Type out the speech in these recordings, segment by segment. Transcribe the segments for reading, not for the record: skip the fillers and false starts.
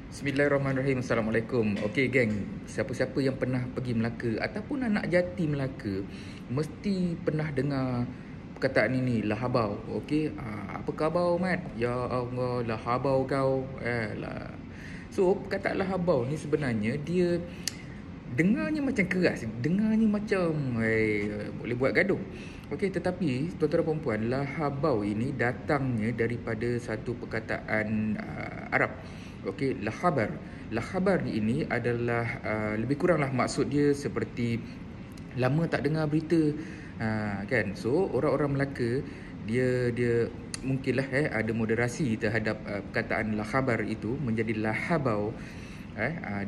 Bismillahirrahmanirrahim. Assalamualaikum. Okey geng, siapa-siapa yang pernah pergi Melaka ataupun anak jati Melaka mesti pernah dengar perkataan ini, lahabau. Okey, apa khabar Mat? Ya Allah, lahabau kau. Lah. So, perkataan lahabau ni sebenarnya dia dengarnya macam keras, dengarnya macam boleh buat gaduh. Okey, tetapi tuan-tuan dan puan-puan, lahabau ini datangnya daripada satu perkataan Arab. Okey, lahabar. Lahabar ini adalah lebih kuranglah maksud dia seperti lama tak dengar berita. Kan? So, orang-orang Melaka dia mungkinlah ada moderasi terhadap perkataan lahabar itu menjadi lahabau.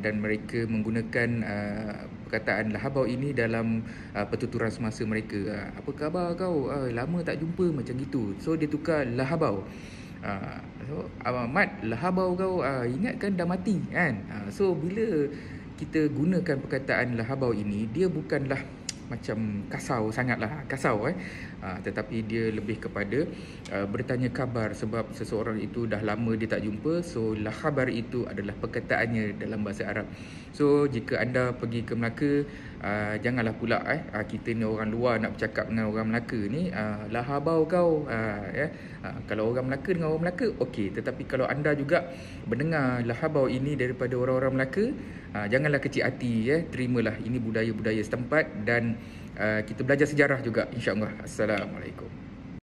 Dan mereka menggunakan perkataan lahabau ini dalam pertuturan semasa mereka. Apa khabar kau? Lama tak jumpa, macam gitu. So dia tukar lahabau. So Mat, lahabau kau, ingatkan dah mati kan. So bila kita gunakan perkataan lahabau ini, dia bukanlah macam kasau sangatlah, kasau tetapi dia lebih kepada bertanya khabar sebab seseorang itu dah lama dia tak jumpa. So lahabar itu adalah perkataannya dalam bahasa Arab. So jika anda pergi ke Melaka, janganlah pula kita ni orang luar nak bercakap dengan orang Melaka ni lahabau kau. Kalau orang Melaka dengan orang Melaka okey, tetapi kalau anda juga mendengar lahabau ini daripada orang-orang Melaka, janganlah kecil hati, terimalah ini budaya-budaya setempat dan kita belajar sejarah juga, insya-Allah. Assalamualaikum.